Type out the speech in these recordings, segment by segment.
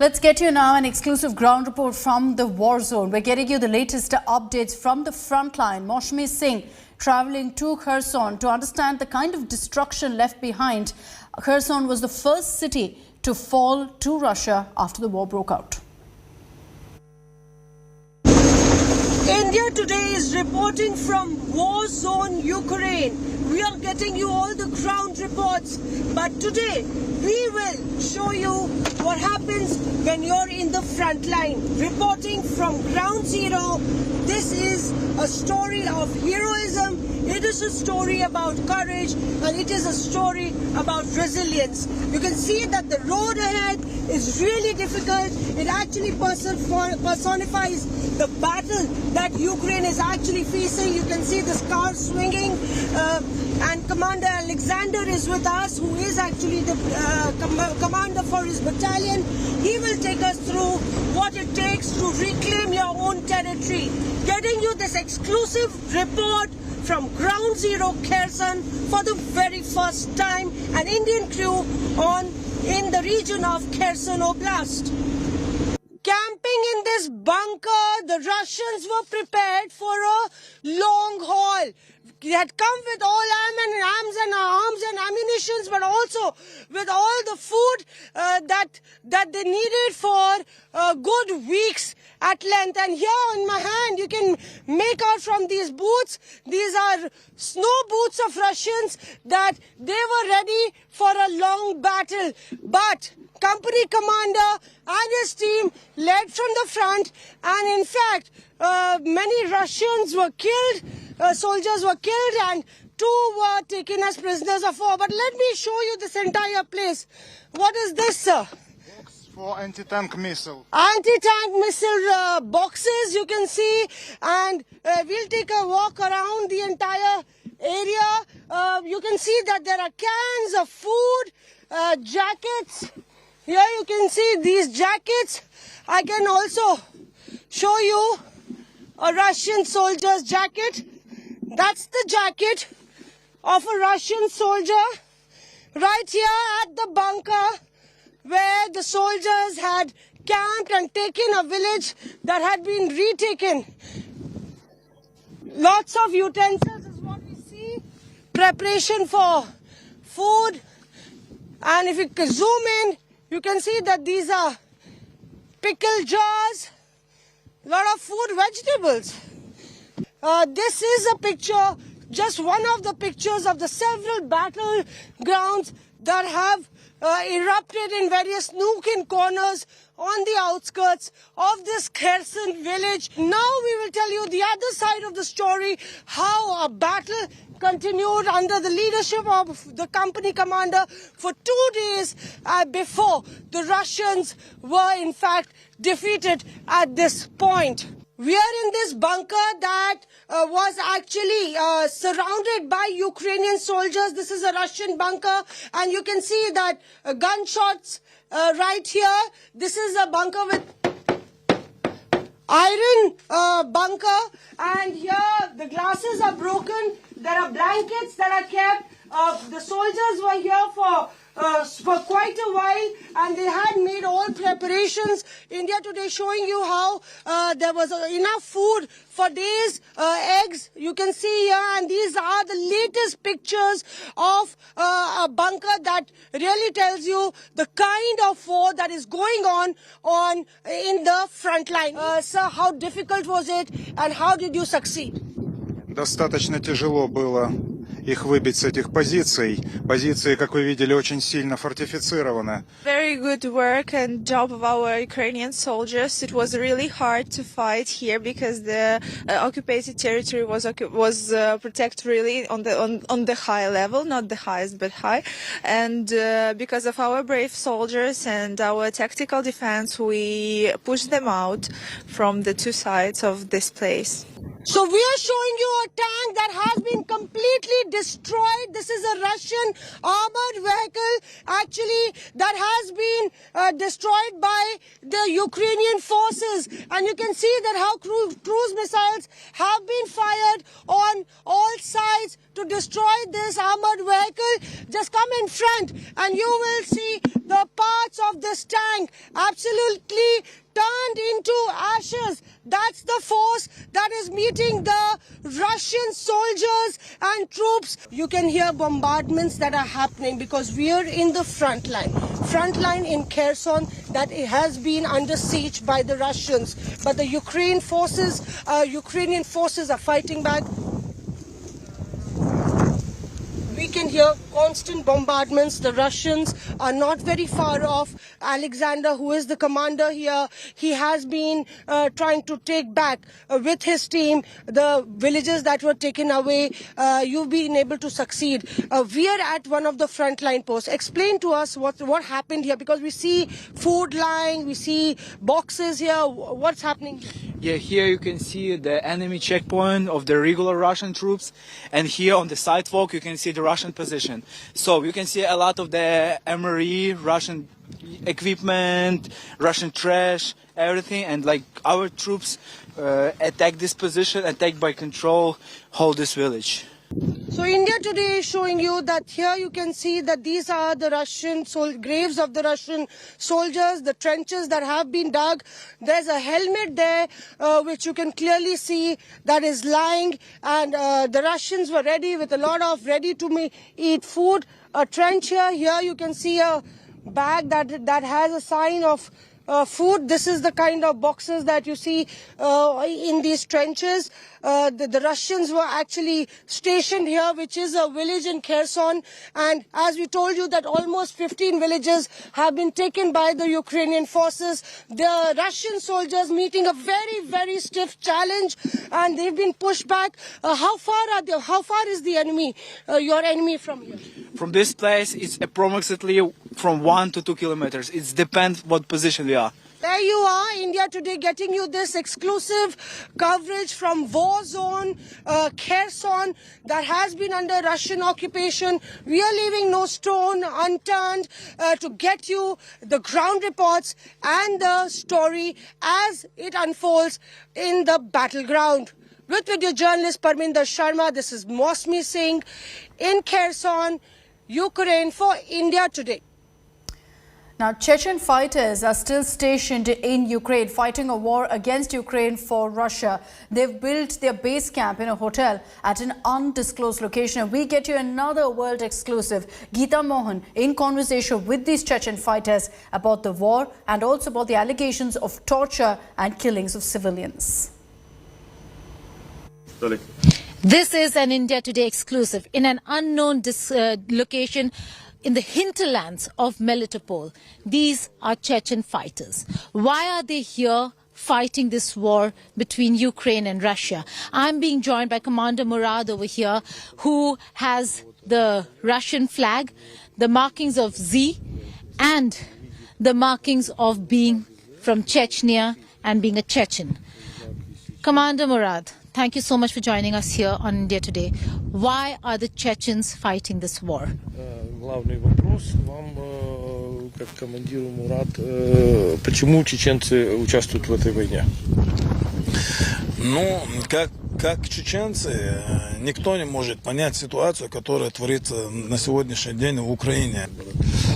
Let's get you now an exclusive ground report from the war zone. We're getting you the latest updates from the front line. Mausami Singh traveling to Kherson to understand the kind of destruction left behind. Kherson was the first city to fall to Russia after the war broke out. India Today is reporting from war zone Ukraine. We are getting you all the ground reports, but today we will show you what happens when you're in the front line. Reporting from ground zero, this is a story of heroism, it is a story about courage, and it is a story about resilience. You can see that the road ahead is really difficult. It actually personifies the battle that Ukraine is actually facing. You can see this car swinging, and Commander Alexander is with us, who is actually the commander for his battalion. He will take us through what it takes to reclaim your own territory. Getting you this exclusive report from Ground Zero Kherson for the very first time, an Indian crew in the region of Kherson Oblast. Camping in this bunker, the Russians were prepared for a long haul. They had come with all arms and ammunitions, but also with all the food that they needed for good weeks at length. And here on my hand, you can make out from these boots, these are snow boots of Russians, that they were ready for a long battle. But company commander and his team led from the front, and in fact, many Russians were killed, soldiers were killed, and 2 were taken as prisoners of war. But let me show you this entire place. What is this, sir? Box for anti-tank missile. Anti-tank missile boxes, you can see, and we'll take a walk around the entire area. You can see that there are cans of food, jackets. Here you can see these jackets. I can also show you a Russian soldier's jacket. That's the jacket of a Russian soldier right here at the bunker where the soldiers had camped and taken a village that had been retaken. Lots of utensils is what we see. Preparation for food. And if you zoom in, you can see that these are pickle jars, a lot of food, vegetables. This is a picture, just one of the pictures of the several battlegrounds that have erupted in various nook and corners on the outskirts of this Kherson village. Now we will tell you the other side of the story, how a battle continued under the leadership of the company commander for 2 days before the Russians were in fact defeated at this point. We are in this bunker that was actually surrounded by Ukrainian soldiers. This is a Russian bunker, and you can see that gunshots right here. This is a bunker with iron bunker, and here the glasses are broken. There are blankets that are kept. The soldiers were here for quite a while, and they had made all preparations. India Today showing you how there was enough food for days, eggs you can see here, and these are the latest pictures of a bunker that really tells you the kind of war that is going on in the front line. Sir, how difficult was it, and how did you succeed? Достаточно тяжело было их выбить с этих позиций. Позиции, как вы видели, очень сильно фортифицированы. Very good work and job of our Ukrainian soldiers. It was really hard to fight here because the occupied territory was protected really on the high level, not the highest but high. And because of our brave soldiers and our tactical defense, we pushed them out from the 2 sides of this place. So we are showing you a tank that has been completely destroyed. This is a Russian armored vehicle actually that has been destroyed by the Ukrainian forces. And you can see that how cruise missiles have been fired on all sides to destroy this armored vehicle. Just come in front and you will see the parts of this tank absolutely turned into ashes. That's the force that is meeting the Russian soldiers and troops. You can hear bombardments that are happening because we are in the front line in Kherson that has been under siege by the Russians. But the Ukrainian forces are fighting back. We can hear constant bombardments. The Russians are not very far off. Alexander, who is the commander here, he has been trying to take back with his team the villages that were taken away. You've been able to succeed. We are at one of the frontline posts. Explain to us what happened here, because we see food lying, we see boxes here. What's happening? Yeah, here you can see the enemy checkpoint of the regular Russian troops, and here on the sidewalk you can see the Russian position. So you can see a lot of the MRE, Russian equipment, Russian trash, everything, and like our troops attack this position, attack by control, hold this village. So India Today is showing you that here you can see that these are the Russian graves of the Russian soldiers, the trenches that have been dug. There's a helmet there which you can clearly see that is lying, and the Russians were ready with a lot of ready-to-eat food. A trench here. Here you can see a bag that has a sign of food. This is the kind of boxes that you see in these trenches. The Russians were actually stationed here, which is a village in Kherson. And as we told you that almost 15 villages have been taken by the Ukrainian forces. The Russian soldiers meeting a very, very stiff challenge, and they've been pushed back. How far are they? How far is the enemy, your enemy, from here? From this place, it's approximately from 1 to 2 kilometers. It depends what position we are. There you are, India Today getting you this exclusive coverage from war zone Kherson that has been under Russian occupation. We are leaving no stone unturned to get you the ground reports and the story as it unfolds in the battleground. With video journalist Parminder Sharma, this is Mausami Singh in Kherson, Ukraine for India Today. Now, Chechen fighters are still stationed in Ukraine, fighting a war against Ukraine for Russia. They've built their base camp in a hotel at an undisclosed location. We get you another world exclusive. Geeta Mohan in conversation with these Chechen fighters about the war and also about the allegations of torture and killings of civilians. This is an India Today exclusive in an unknown location in the hinterlands of Melitopol. These are Chechen fighters. Why are they here fighting this war between Ukraine and Russia? I'm being joined by Commander Murad over here, who has the Russian flag, the markings of Z, and the markings of being from Chechnya and being a Chechen. Commander Murad, thank you so much for joining us here on India Today. Why are the Chechens fighting this war? Главный вопрос вам, как командиру Мурат, почему чеченцы участвуют в этой войне? Ну, как чеченцы, никто не может понять ситуацию, которая творится на сегодняшний день в Украине.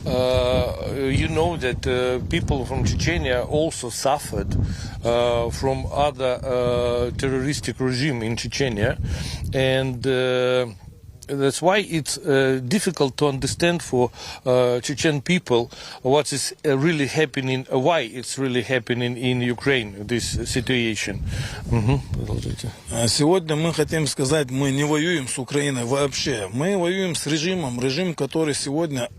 You know that people from Chechnya also suffered from other terroristic regime in Chechnya, and that's why it's difficult to understand for Chechen people what is really happening, why it's really happening in Ukraine, this situation. Сегодня мы хотим сказать, мы не воюем с Украиной вообще. Мы воюем с режимом, который сегодня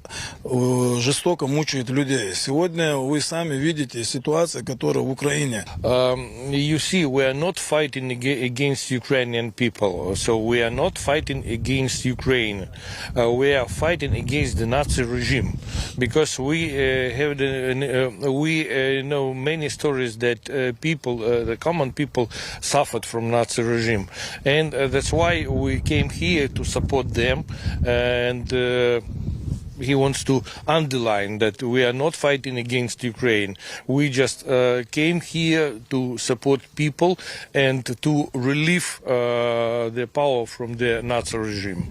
жестоко мучает людей. Сегодня вы сами видите ситуацию, которая в Украине. You see, we are not fighting against Ukrainian people, so we are not fighting against against Ukraine. We are fighting against the Nazi regime, because we know many stories that the common people suffered from Nazi regime, and that's why we came here to support them. And he wants to underline that we are not fighting against Ukraine. We just came here to support people and to relieve the power from the Nazi regime.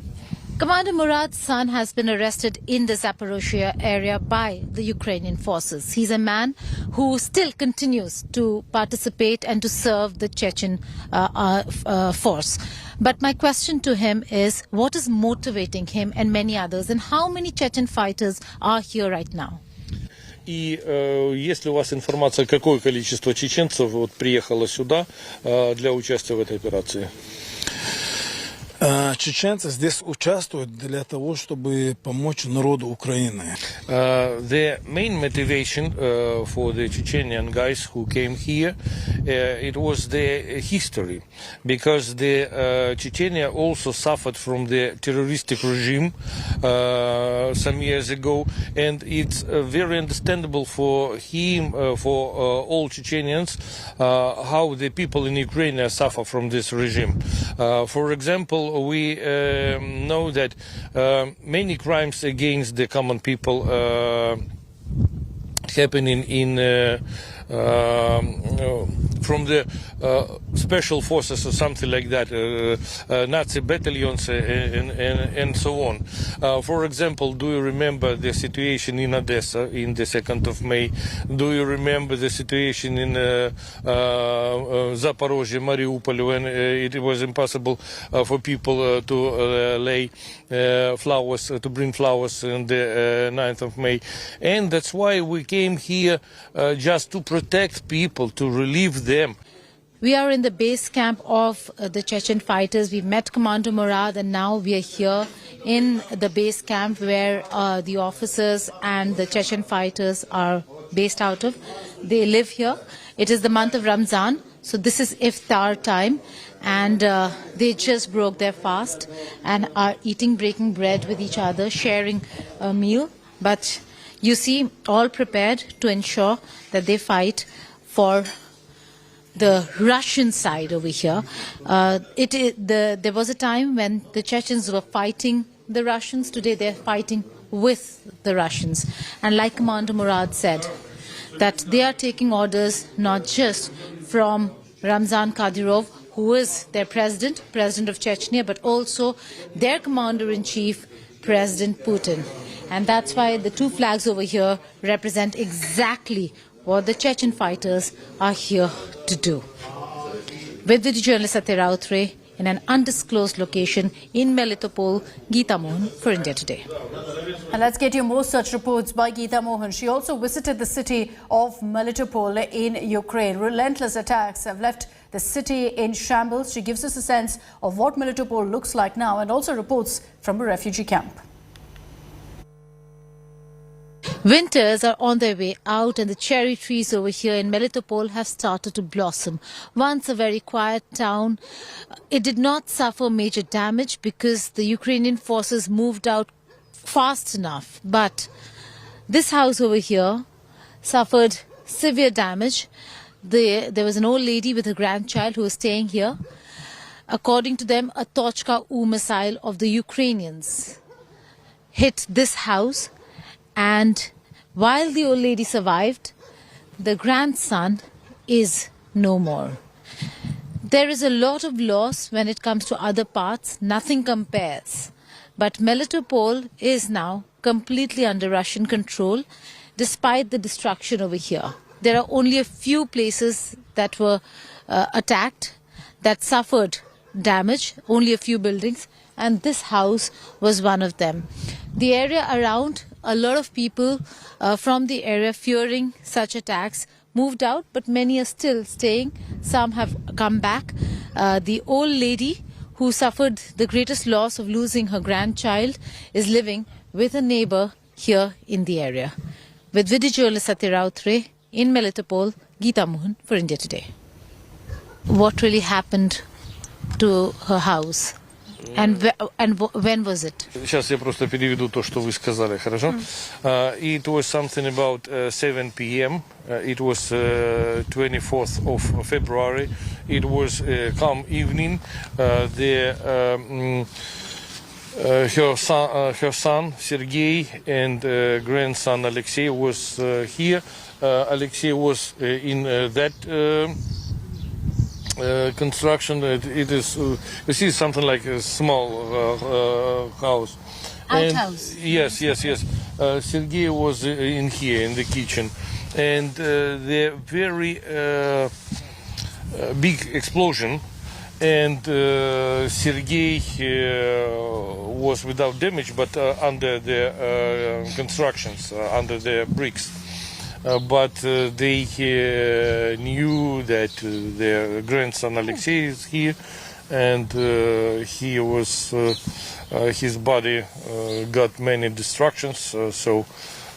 Commander Murad's son has been arrested in the Zaporozhye area by the Ukrainian forces. He's a man who still continues to participate and to serve the Chechen force. But my question to him is, what is motivating him and many others, and how many Chechen fighters are here right now? И есть ли у вас информация, какое количество чеченцев приехало сюда для участия в этой операции? Чеченцы здесь участвуют для того, чтобы помочь народу Украины. The main motivation for the Chechenian guys who came here, it was the history, because the Chechnya also suffered from the terroristic regime some years ago, and it's very understandable for him, for all Chechenians, how the people in Ukraine suffer from this regime. For example, we know that many crimes against the common people happening in from the special forces or something like that, Nazi battalions and so on. For example, do you remember the situation in Odessa in the 2nd of May? Do you remember the situation in Zaporozhye, Mariupol, when it was impossible for people to lay flowers, to bring flowers on the 9th of May? And that's why we came here just to protect people, to relieve them. We are in the base camp of the Chechen fighters. We met Commander Murad, and now we are here in the base camp where the officers and the Chechen fighters are based out of. They live here. It is the month of Ramzan, so this is iftar time, and they just broke their fast and are breaking bread with each other, sharing a meal. But you see, all prepared to ensure that they fight for the Russian side over here. There was a time when the Chechens were fighting the Russians. Today they're fighting with the Russians. And like Commander Murad said, that they are taking orders not just from Ramzan Kadyrov, who is their president of Chechnya, but also their commander-in-chief, President Putin. And that's why the two flags over here represent exactly what the Chechen fighters are here to do. With video journalist Satya Rautre in an undisclosed location in Melitopol, Geeta Mohan for India Today. And let's get you more such reports by Geeta Mohan. She also visited the city of Melitopol in Ukraine. Relentless attacks have left the city in shambles. She gives us a sense of what Melitopol looks like now, and also reports from a refugee camp. Winters are on their way out, and the cherry trees over here in Melitopol have started to blossom. Once a very quiet town, it did not suffer major damage because the Ukrainian forces moved out fast enough. But this house over here suffered severe damage. There was an old lady with a grandchild who was staying here. According to them, a Tochka-U missile of the Ukrainians hit this house. And while the old lady survived, the grandson is no more. There is a lot of loss when it comes to other parts. Nothing compares. But Melitopol is now completely under Russian control, despite the destruction over here. There are only a few places that were attacked, that suffered damage, only a few buildings, and this house was one of them. The area around, a lot of people from the area, fearing such attacks, moved out, but many are still staying. Some have come back. The old lady who suffered the greatest loss of losing her grandchild is living with a neighbor here in the area. With video journalist Satya Rautre in Melitopol, Geeta Mohan for India Today. What really happened to her house? And when was it? Сейчас я просто переведу то, что вы сказали, хорошо? It was something about 7 p.m. It was 24th of February. It was calm evening. Her son Sergei and grandson Alexei was here. Alexei was in that construction. It is you see something like a small house. Outhouse. Yes. Sergei was in here in the kitchen, and the very big explosion. And Sergei was without damage, but under the constructions, under the bricks. But they knew that their grandson Alexei is here, and he was his body got many destructions. So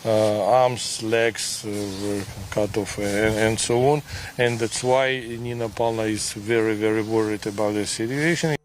arms, legs were cut off, and so on. And that's why Nina Palna is very, very worried about the situation.